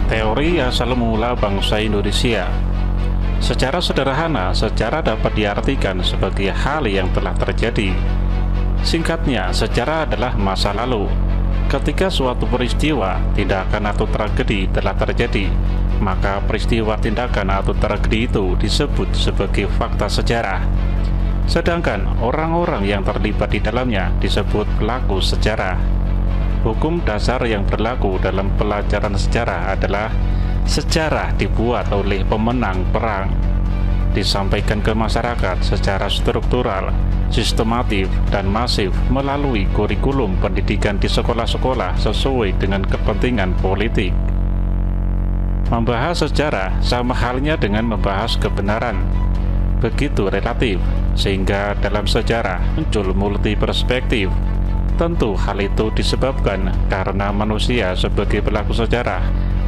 Teori asal mula bangsa Indonesia. Secara sederhana, sejarah dapat diartikan sebagai hal yang telah terjadi. Singkatnya, sejarah adalah masa lalu. Ketika suatu peristiwa, tindakan atau tragedi telah terjadi, maka peristiwa, tindakan atau tragedi itu disebut sebagai fakta sejarah. Sedangkan orang-orang yang terlibat di dalamnya disebut pelaku sejarah. Hukum dasar yang berlaku dalam pelajaran sejarah adalah sejarah dibuat oleh pemenang perang, disampaikan ke masyarakat secara struktural, sistematif, dan masif melalui kurikulum pendidikan di sekolah-sekolah sesuai dengan kepentingan politik. Membahas sejarah sama halnya dengan membahas kebenaran, begitu relatif, sehingga dalam sejarah muncul multi perspektif. Tentu hal itu disebabkan karena manusia sebagai pelaku sejarah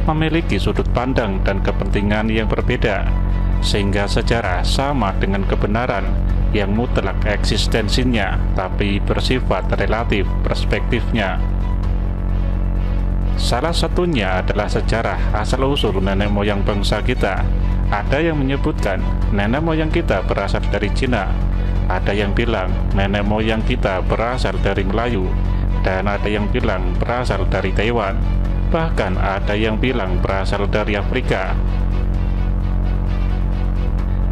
memiliki sudut pandang dan kepentingan yang berbeda, sehingga sejarah sama dengan kebenaran yang mutlak eksistensinya, tapi bersifat relatif perspektifnya. Salah satunya adalah sejarah asal-usul nenek moyang bangsa kita. Ada yang menyebutkan nenek moyang kita berasal dari Cina, ada yang bilang nenek moyang kita berasal dari Melayu, dan ada yang bilang berasal dari Taiwan. Bahkan ada yang bilang berasal dari Afrika.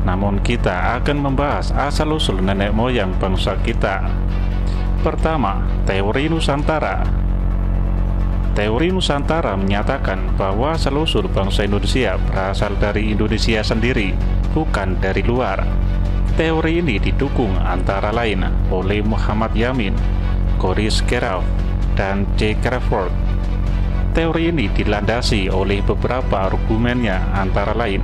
Namun kita akan membahas asal-usul nenek moyang bangsa kita. Pertama, teori Nusantara. Teori Nusantara menyatakan bahwa asal-usul bangsa Indonesia berasal dari Indonesia sendiri, bukan dari luar. Teori ini didukung antara lain oleh Muhammad Yamin, Corey Skeraf, dan J. Crawford. Teori ini dilandasi oleh beberapa argumennya, antara lain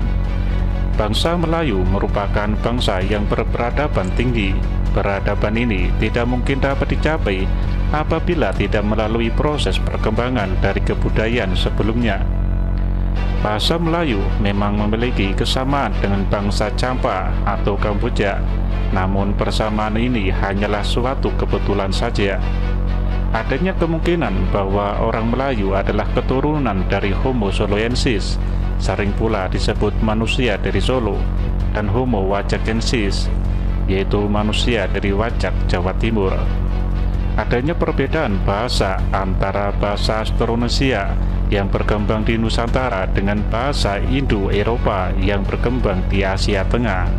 bangsa Melayu merupakan bangsa yang berperadaban tinggi. Peradaban ini tidak mungkin dapat dicapai apabila tidak melalui proses perkembangan dari kebudayaan sebelumnya. Bahasa Melayu memang memiliki kesamaan dengan bangsa Champa atau Kamboja, namun persamaan ini hanyalah suatu kebetulan saja. Adanya kemungkinan bahwa orang Melayu adalah keturunan dari Homo soloensis, sering pula disebut manusia dari Solo, dan Homo wajakensis, yaitu manusia dari Wajak, Jawa Timur. Adanya perbedaan bahasa antara bahasa Austronesia yang berkembang di Nusantara dengan bahasa Indo-Eropa yang berkembang di Asia Tengah.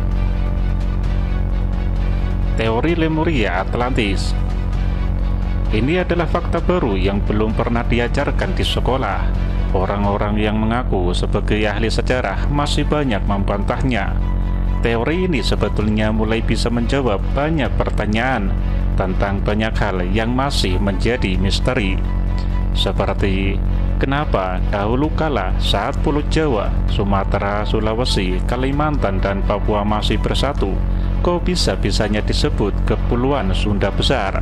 Teori Lemuria Atlantis. Ini adalah fakta baru yang belum pernah diajarkan di sekolah. Orang-orang yang mengaku sebagai ahli sejarah masih banyak membantahnya. Teori ini sebetulnya mulai bisa menjawab banyak pertanyaan tentang banyak hal yang masih menjadi misteri. Seperti kenapa dahulu kala saat Pulau Jawa, Sumatera, Sulawesi, Kalimantan, dan Papua masih bersatu, kok bisa-bisanya disebut Kepulauan Sunda Besar?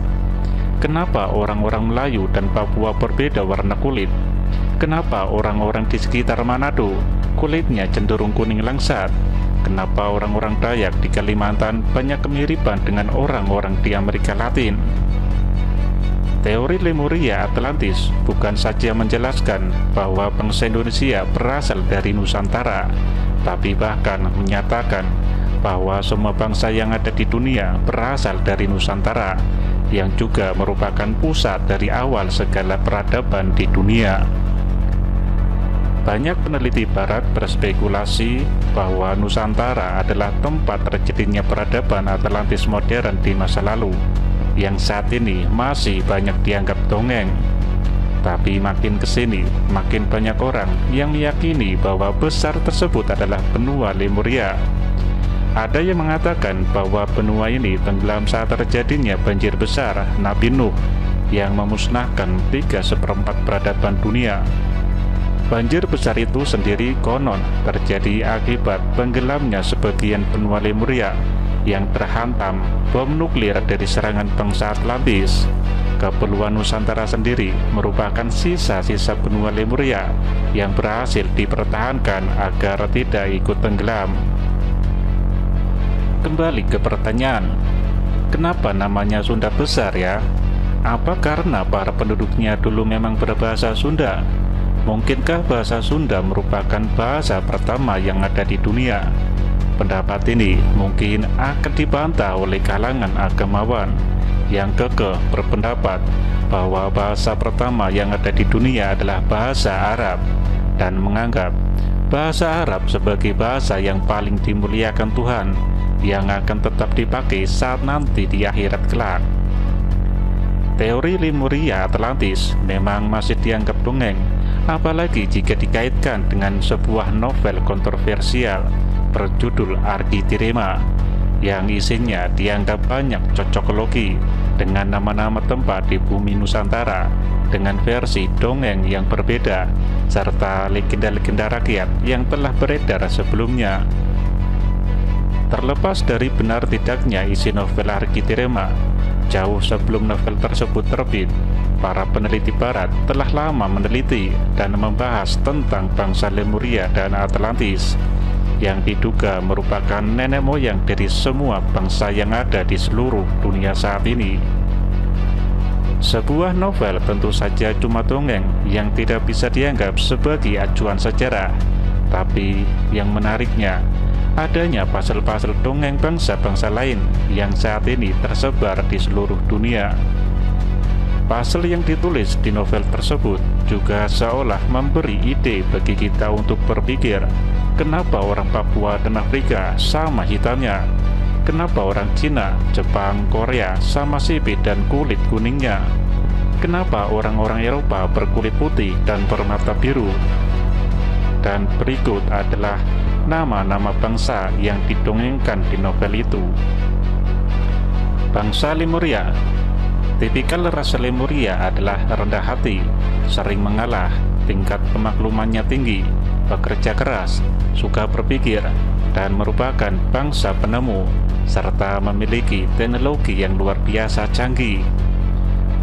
Kenapa orang-orang Melayu dan Papua berbeda warna kulit? Kenapa orang-orang di sekitar Manado kulitnya cenderung kuning langsat? Kenapa orang-orang Dayak di Kalimantan banyak kemiripan dengan orang-orang di Amerika Latin? Teori Lemuria Atlantis bukan saja menjelaskan bahwa bangsa Indonesia berasal dari Nusantara, tapi bahkan menyatakan bahwa semua bangsa yang ada di dunia berasal dari Nusantara, yang juga merupakan pusat dari awal segala peradaban di dunia. Banyak peneliti barat berspekulasi bahwa Nusantara adalah tempat terjadinya peradaban Atlantis modern di masa lalu, yang saat ini masih banyak dianggap dongeng. Tapi makin kesini, makin banyak orang yang meyakini bahwa besar tersebut adalah benua Lemuria. Ada yang mengatakan bahwa benua ini tenggelam saat terjadinya banjir besar Nabi Nuh yang memusnahkan 3/4 peradaban dunia. Banjir besar itu sendiri konon terjadi akibat tenggelamnya sebagian benua Lemuria yang terhantam bom nuklir dari serangan bangsa Atlantis. Kepulauan Nusantara sendiri merupakan sisa-sisa benua Lemuria yang berhasil dipertahankan agar tidak ikut tenggelam. Kembali ke pertanyaan, kenapa namanya Sunda Besar ya? Apa karena para penduduknya dulu memang berbahasa Sunda? Mungkinkah bahasa Sunda merupakan bahasa pertama yang ada di dunia? Pendapat ini mungkin akan dibantah oleh kalangan agamawan yang kekeh berpendapat bahwa bahasa pertama yang ada di dunia adalah bahasa Arab, dan menganggap bahasa Arab sebagai bahasa yang paling dimuliakan Tuhan, yang akan tetap dipakai saat nanti di akhirat kelak. Teori Lemuria Atlantis memang masih dianggap dongeng, apalagi jika dikaitkan dengan sebuah novel kontroversial berjudul Architirema, yang isinya dianggap banyak cocokologi dengan nama-nama tempat di bumi Nusantara dengan versi dongeng yang berbeda, serta legenda-legenda rakyat yang telah beredar sebelumnya. Terlepas dari benar tidaknya isi novel Architirema, jauh sebelum novel tersebut terbit, para peneliti barat telah lama meneliti dan membahas tentang bangsa Lemuria dan Atlantis, yang diduga merupakan nenek moyang dari semua bangsa yang ada di seluruh dunia saat ini. Sebuah novel tentu saja cuma dongeng yang tidak bisa dianggap sebagai acuan sejarah, tapi yang menariknya, adanya pasal-pasal dongeng bangsa-bangsa lain yang saat ini tersebar di seluruh dunia. Pasal yang ditulis di novel tersebut juga seolah memberi ide bagi kita untuk berpikir, kenapa orang Papua dan Afrika sama hitamnya? Kenapa orang Cina, Jepang, Korea sama sipit dan kulit kuningnya? Kenapa orang-orang Eropa berkulit putih dan bermata biru? Dan berikut adalah nama-nama bangsa yang didongengkan di novel itu. Bangsa Lemuria. Tipikal ras Lemuria adalah rendah hati, sering mengalah, tingkat pemaklumannya tinggi, bekerja keras, suka berpikir, dan merupakan bangsa penemu, serta memiliki teknologi yang luar biasa canggih.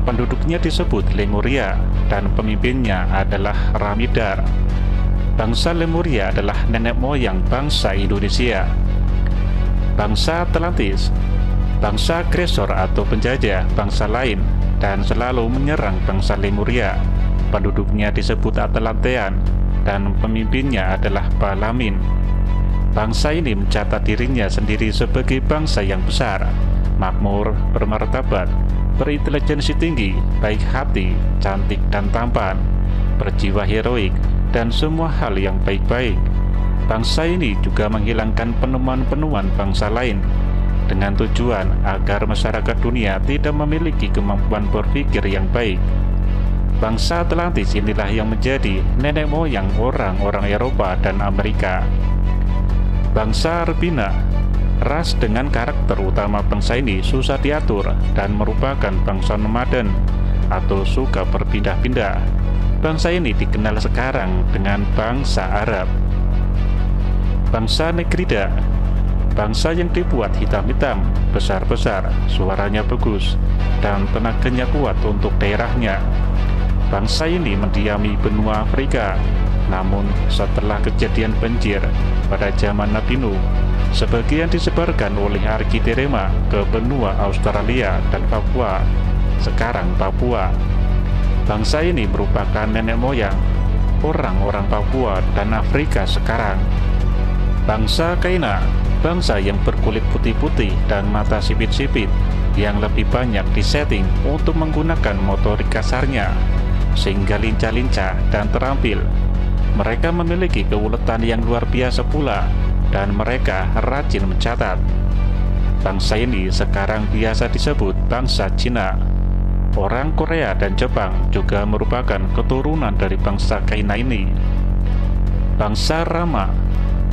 Penduduknya disebut Lemuria, dan pemimpinnya adalah Ramidar. Bangsa Lemuria adalah nenek moyang bangsa Indonesia. Bangsa Atlantis, bangsa agresor atau penjajah bangsa lain dan selalu menyerang bangsa Lemuria. Penduduknya disebut Atlantean dan pemimpinnya adalah Balamin. Bangsa ini mencatat dirinya sendiri sebagai bangsa yang besar, makmur, bermartabat, berintelijensi tinggi, baik hati, cantik dan tampan, berjiwa heroik, dan semua hal yang baik-baik. Bangsa ini juga menghilangkan penemuan-penemuan bangsa lain dengan tujuan agar masyarakat dunia tidak memiliki kemampuan berpikir yang baik. Bangsa Atlantis inilah yang menjadi nenek moyang orang-orang Eropa dan Amerika. Bangsa Arbina, ras dengan karakter utama bangsa ini susah diatur dan merupakan bangsa nomaden atau suka berpindah-pindah. Bangsa ini dikenal sekarang dengan bangsa Arab. Bangsa Negrida, bangsa yang dibuat hitam-hitam, besar-besar, suaranya bagus, dan tenaganya kuat untuk daerahnya. Bangsa ini mendiami benua Afrika, namun setelah kejadian banjir pada zaman Nabi Nuh, sebagian disebarkan oleh Architirema ke benua Australia dan Papua, sekarang Papua. Bangsa ini merupakan nenek moyang orang-orang Papua dan Afrika sekarang. Bangsa Kaina, bangsa yang berkulit putih-putih dan mata sipit-sipit, yang lebih banyak disetting untuk menggunakan motorik kasarnya, sehingga lincah-lincah dan terampil. Mereka memiliki keuletan yang luar biasa pula, dan mereka rajin mencatat. Bangsa ini sekarang biasa disebut bangsa Cina. Orang Korea dan Jepang juga merupakan keturunan dari bangsa Kaina ini. Bangsa Rama,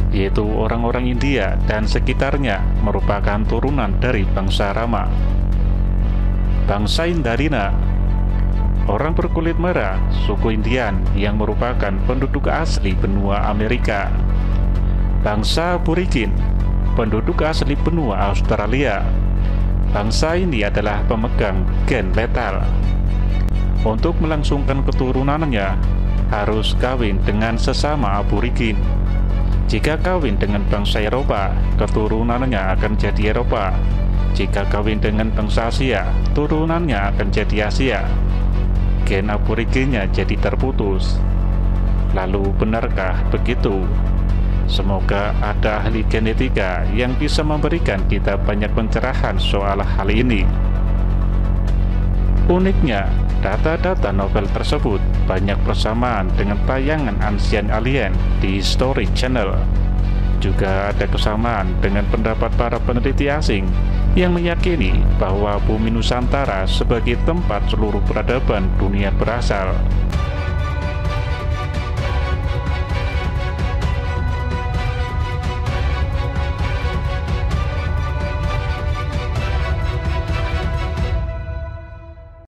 yaitu orang-orang India dan sekitarnya, merupakan turunan dari bangsa Rama. Bangsa Indarina, orang berkulit merah, suku Indian yang merupakan penduduk asli benua Amerika. Bangsa Aborigin, penduduk asli benua Australia. Bangsa ini adalah pemegang gen letal. Untuk melangsungkan keturunannya, harus kawin dengan sesama aborigin. Jika kawin dengan bangsa Eropa, keturunannya akan jadi Eropa. Jika kawin dengan bangsa Asia, turunannya akan jadi Asia. Gen aboriginnya jadi terputus. Lalu benarkah begitu? Semoga ada ahli genetika yang bisa memberikan kita banyak pencerahan soal hal ini. Uniknya, data-data novel tersebut banyak bersamaan dengan tayangan Ancient Alien di History Channel. Juga ada kesamaan dengan pendapat para peneliti asing yang meyakini bahwa bumi Nusantara sebagai tempat seluruh peradaban dunia berasal.